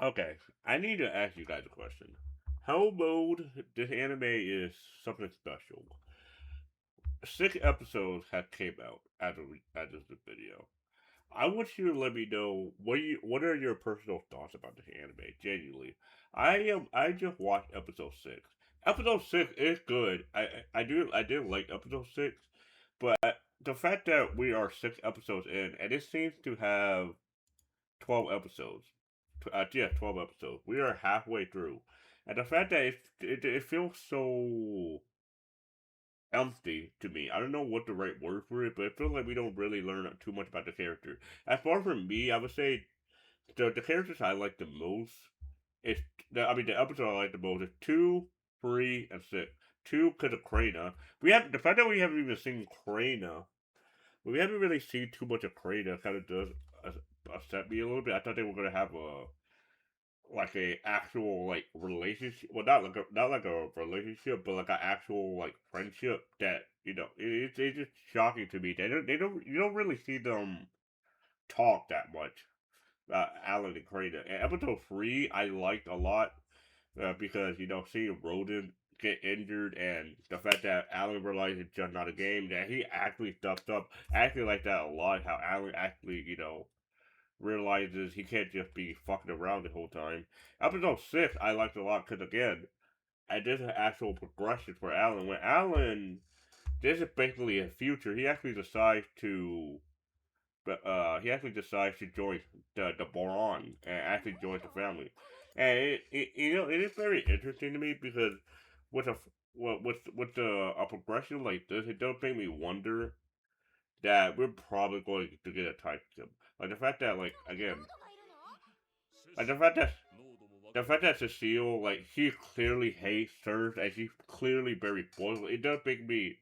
Okay, I need to ask you guys a question. Hell Mode, this anime is something special. 6 episodes have came out as of the video. I want you to let me know what are your personal thoughts about this anime. Genuinely, I just watched episode 6. Episode 6 is good. I did like episode 6, but the fact that we are 6 episodes in and it seems to have 12 episodes. Yeah, 12 episodes. We are halfway through, and the fact that it feels so empty to me. I don't know what the right word for it, but it feels like we don't really learn too much about the character. As far from me, I would say the characters I like the most is the episode I like the most is 2, 3, and 6. Two because of Krana. We have the fact that we haven't even seen Krana. We haven't really seen too much of Krana. Kind of does upset me a little bit. I thought they were gonna have a actual like relationship. Well, not like a relationship, but like an actual like friendship. That it's just shocking to me. They don't you don't really see them talk that much. Alan and Kratos. And episode 3, I liked a lot because seeing Roden get injured and the fact that Alan realized it's just not a game, that he actually steps up. I actually like that a lot. How Alan actually realizes he can't just be fucking around the whole time. Episode 6, I liked a lot because again, I did an actual progression for Alan. When Alan, this is basically his future. He actually decides to join the Boron and actually joins the family. And it is very interesting to me because with a a progression like this, it does make me wonder that we're probably going to get a type skip. Like the fact that like the fact that Cecile she clearly hates Serge and she's clearly very bold. It does make me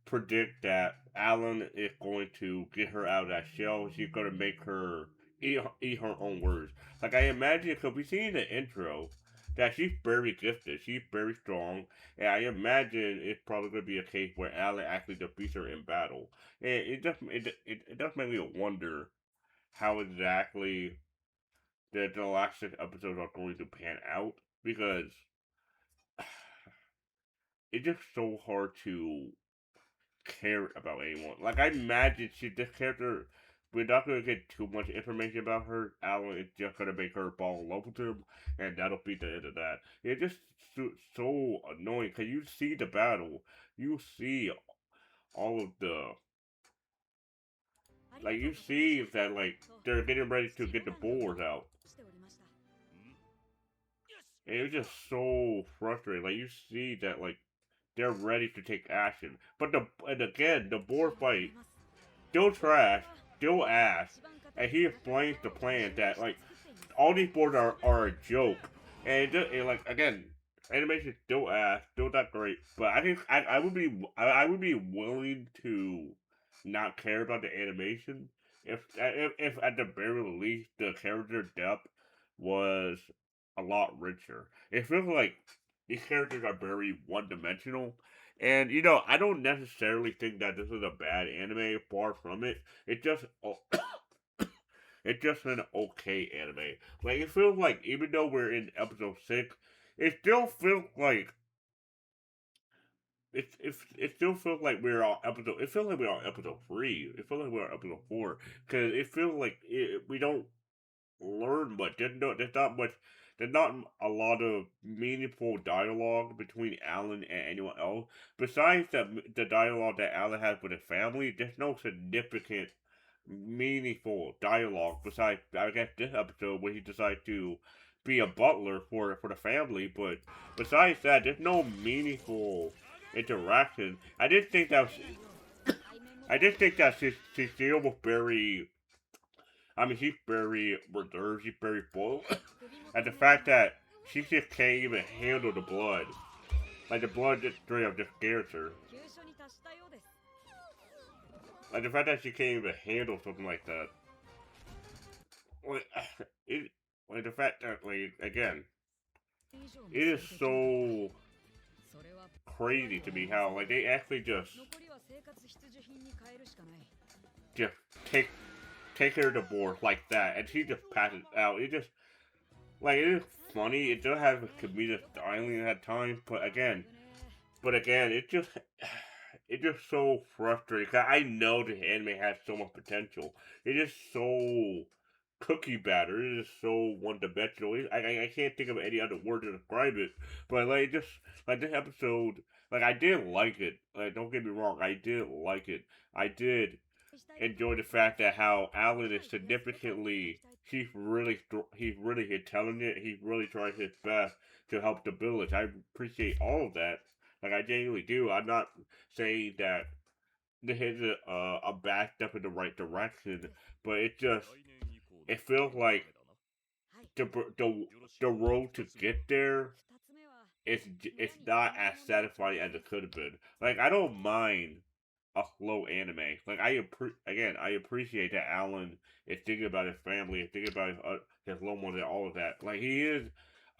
predict that Alan is going to get her out of that shell. She's going to make her eat her own words. Like I imagine, because we see in the intro that she's very gifted, she's very strong, and I imagine it's probably going to be a case where Alan actually defeats her in battle. And it does make me wonder how exactly the last 6 episodes are going to pan out because it's just so hard to care about anyone. Like I imagine this character, we're not gonna get too much information about her. Alan is just gonna make her fall in love with him, and that'll be the end of that. It's just so annoying because you see the battle, you see all of the you see that they're getting ready to get the boars out, and it's just so frustrating. Like you see that they're ready to take action, but and again the boar fight still trash, still ass, and he explains the plan that all these boards are a joke, and like again, animation still ass, still not great, but I think I would be willing to not care about the animation if at the very least the character depth was a lot richer. It feels like these characters are very one dimensional. And I don't necessarily think that this is a bad anime. Far from it. It's just an okay anime. Like it feels like even though we're in episode 6, it still feels like it still feels like we're on episode. It feels like we're on episode 3. It feels like we're on episode 4 because it feels like we don't learn much. There's not much. There's not a lot of meaningful dialogue between Alan and anyone else. Besides the dialogue that Alan has with his family, there's no significant, meaningful dialogue. Besides, I guess this episode where he decides to be a butler for the family. But besides that, there's no meaningful interaction. I did think that Cecile was very she's very reserved, she's very full. And the fact that she just can't even handle the blood. Like, the blood just straight up just scares her. Like, the fact that she can't even handle something like that. Like, it, like, the fact that, again, it is so crazy to me how, they actually just take take her to board like that, and she just passes out. Like it is funny. It does have a comedic styling at times, but again, it's just so frustrating. 'Cause I know the anime has so much potential. It is so cookie batter. It is so one dimensional. I can't think of any other word to describe it. But like just like this episode, like I did like it. Like don't get me wrong, I did like it. I did enjoy the fact that how Alan is significantly he's really intelligent. He's really trying his best to help the village. I appreciate all of that. Like I genuinely do. I'm not saying that this is a bad step in the right direction, but it feels like the the the road to get there it's not as satisfying as it could have been. Like I don't mind a slow anime. Like I appreciate that Alan is thinking about his family, is thinking about his loved ones, and all of that. Like he is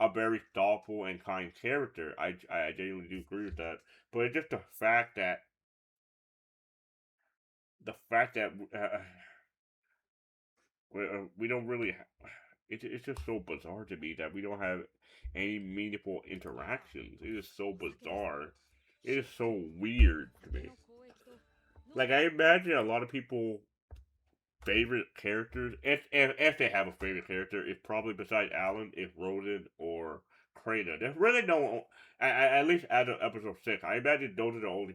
a very thoughtful and kind character. I genuinely do agree with that. But it's just the fact that we don't really. It's just so bizarre to me that we don't have any meaningful interactions. It is so bizarre. It is so weird to me. Like I imagine a lot of people favorite characters, if they have a favorite character, is probably besides Alan, is Roden or Krana. There's really no, at least as of episode 6, I imagine those are the only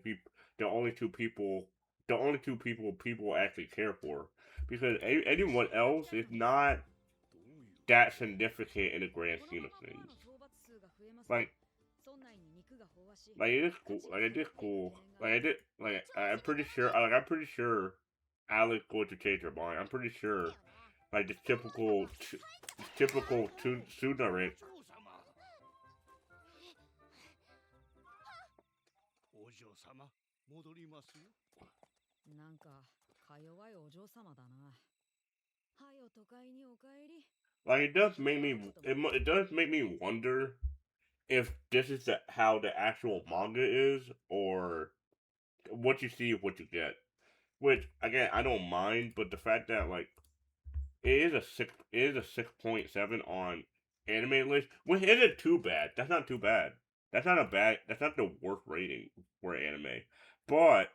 two people, the only two people actually care for, because anyone else is not that significant in the grand scheme of things. Like, like it is cool. Like it is cool. Like I did. Like I'm pretty sure. I'm pretty sure Alex going to change her mind. I'm pretty sure. Like the typical Tsunari. お嬢様、戻りますよ。なんか、か弱いお嬢様だな。はよ都会にお帰り。Like it does make me. It does make me wonder if this is how the actual manga is, or what you see is what you get. Which again, I don't mind, but the fact that like it is a 6.7 on anime list, which isn't too bad. That's not too bad. That's not the worst rating for anime. But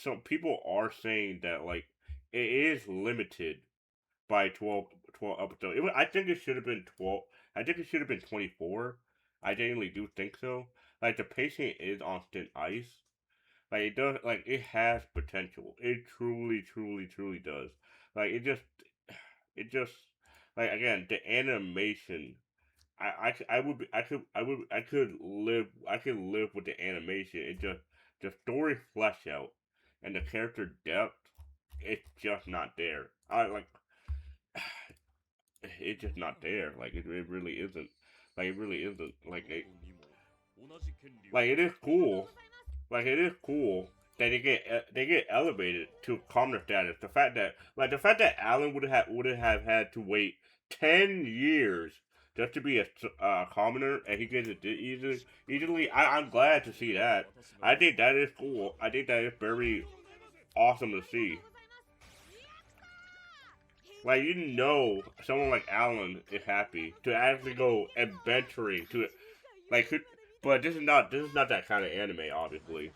some people are saying that like it is limited by 12 episodes. I think it should have been 12. I think it should have been 24. I genuinely do think so. Like the pacing is on thin ice. Like it does, like it has potential. It truly, truly, truly does. Like it just, like again, the animation. I would, be, I could live with the animation. It just, the story flesh out and the character depth. It's just not there. I like, it's just not there. Like it really isn't. Like it really isn't. Like it is cool. Like it is cool that they get elevated to commoner status. The fact that Alan would have had to wait 10 years just to be a commoner, and he gets it easily. I'm glad to see that. I think that is cool. I think that is very awesome to see. Like someone like Alan is happy to actually go adventuring to like but this is not that kind of anime, obviously.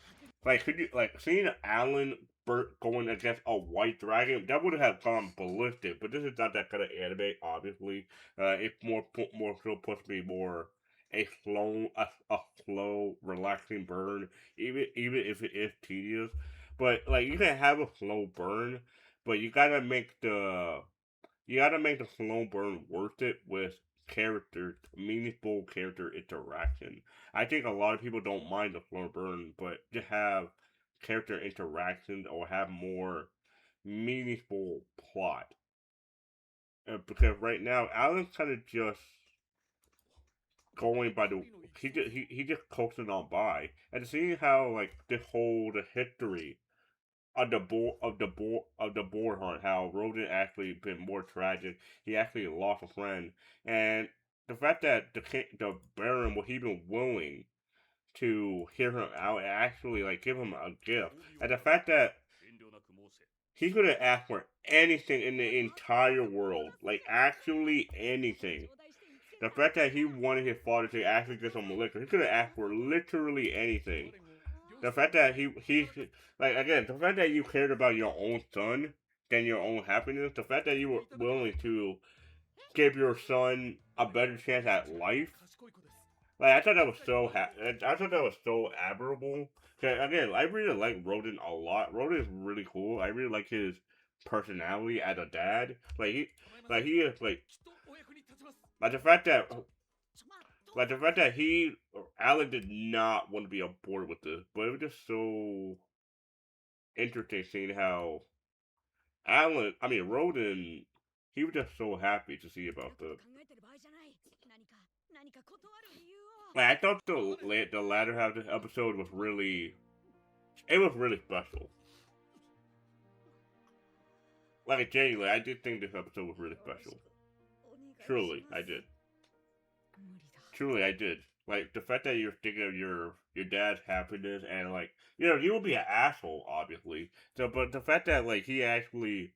Like, could you like seeing Alan Burt going against a white dragon? That would have gone ballistic. But this is not that kind of anime, obviously. It's more so supposed to be more a slow, relaxing burn, even if it is tedious. But like, you can have a slow burn, but you gotta make the slow burn worth it with meaningful character interaction. I think a lot of people don't mind the slow burn, but to have character interactions or have more meaningful plot. Because right now, Alan's kind of just going by he just coasting on by, and seeing how like the history of the board hunt, how Roden actually been more tragic. He actually lost a friend, and the fact that the Baron was even willing to hear him out and actually like give him a gift, and the fact that he's gonna ask for anything in the entire world, like actually anything. The fact that he wanted his father to actually get some liquor, he could have asked for literally anything. The fact that he like again, the fact that you cared about your own son than your own happiness, the fact that you were willing to give your son a better chance at life. Like I thought that was so I thought that was so admirable. 'Cause, again, I really like Roden a lot. Roden is really cool. I really like his personality as a dad. He is like the fact that like the fact that Alan did not want to be on board with this, but it was just so interesting seeing how Roden, he was just so happy to see about the. Like, I thought the latter half of the episode was really, it was really special. Like genuinely, I did think this episode was really special. Truly, I did. Truly, I did. Like the fact that you're thinking of your dad's happiness and like you will be an asshole, obviously. So, but the fact that like he actually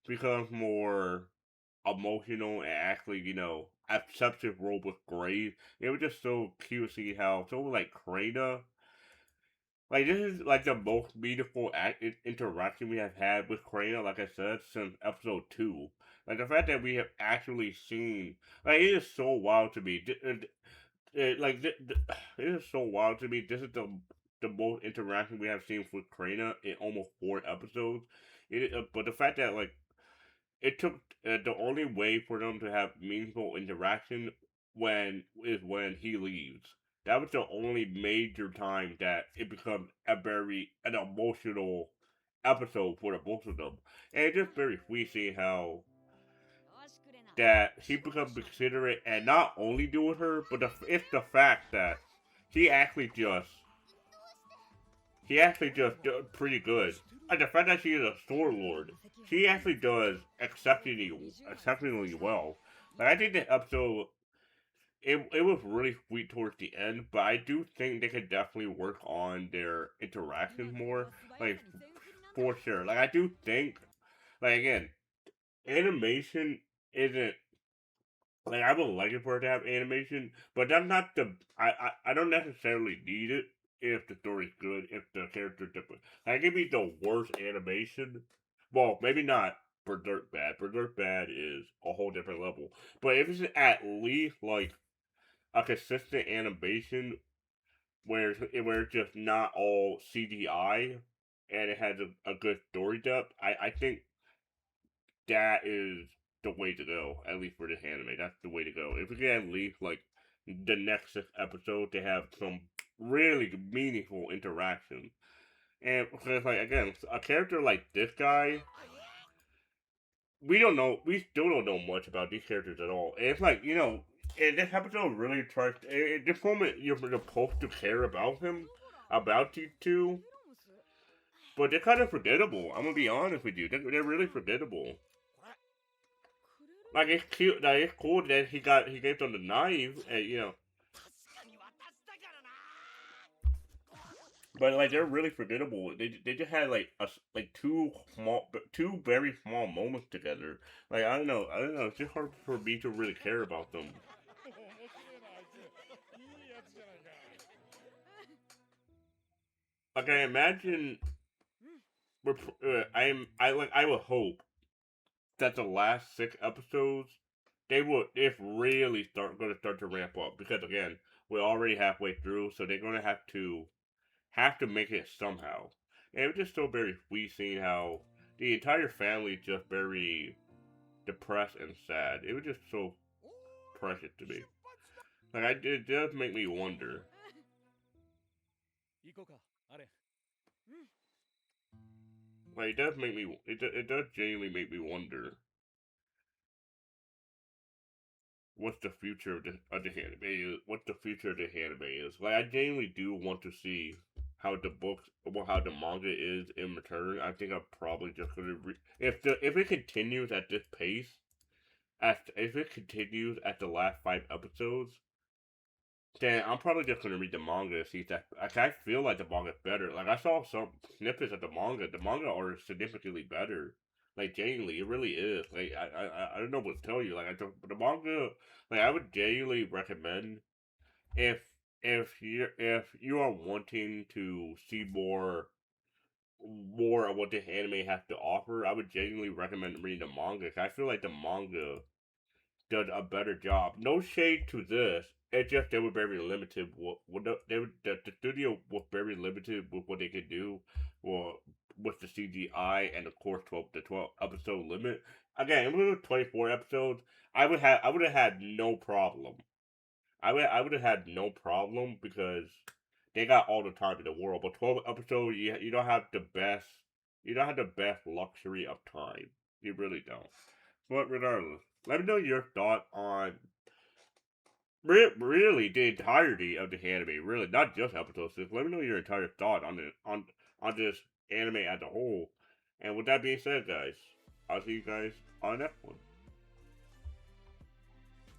becomes more emotional and actually accepts his role with grace. It was just so cute to see how like Krena. Like this is like the most meaningful interaction we have had with Krena, like I said, since episode 2. Like the fact that we have actually seen, like it is so wild to me. It is so wild to me. This is the most interaction we have seen with Krena in almost 4 episodes. But the fact that like it took the only way for them to have meaningful interaction when he leaves. That was the only major time that it becomes an emotional episode for the both of them, and it's just very sweet seeing how that he becomes considerate and not only do with her, but it's the fact that he actually just does pretty good. And the fact that she is a sword lord, she actually does exceptionally well. Like I think the episode it was really sweet towards the end, but I do think they could definitely work on their interactions more. Like for sure. Like I do think like again, animation isn't like I would like it for it to have animation, but that's not the I don't necessarily need it if the story's good, if the character's different. Like give me the worst animation. Well, maybe not Berserk Bad. Berserk Bad is a whole different level. But if it's at least like a consistent animation where it's just not all CGI and it has a good story depth, I think that is the way to go. At least for this anime, that's the way to go. If we can at least like the next episode to have some really meaningful interaction, and because like again, a character like this guy, we still don't know much about these characters at all. And it's like and this episode really tries. At this moment, you're supposed to care about him, about these two, but they're kind of forgettable. I'm gonna be honest with you, they're really forgettable. Like it's cute. Like it's cool that he gave them the knife, and but like they're really forgettable. They just had like like two very small moments together. Like I don't know. It's just hard for me to really care about them. Like I imagine, I would hope that the last 6 episodes if really going to start to ramp up because again we're already halfway through, so they're going to have to make it somehow. And it was just so very sweet seeing how the entire family is just very depressed and sad. It was just so precious to me. It does make me wonder. Like it does make me it does genuinely make me wonder what's the future of the anime is. What the future of the anime is. Like I genuinely do want to see how how the manga is in return. I think I'm probably just gonna if it continues at this pace, if it continues at the last 5 episodes, then I'm probably just gonna read the manga and see that. Like, I feel like the manga's better. Like I saw some snippets of the manga. The manga are significantly better. Like genuinely, it really is. Like I don't know what to tell you. Like the manga, like I would genuinely recommend if if you are wanting to see more of what the anime has to offer, I would genuinely recommend reading the manga. 'Cause I feel like the manga does a better job. No shade to this. It's just they were very limited. The studio was very limited with what they could do, well, with the CGI and of course 12 episode limit. Again, if it was 24 episodes, I would have had no problem. I would have had no problem because they got all the time in the world. But 12 episodes, you don't have the best. You don't have the best luxury of time. You really don't. But regardless, let me know your thought on really the entirety of the anime. Really, not just episode 6. Let me know your entire thought on on this anime as a whole. And with that being said, guys, I'll see you guys on the next one.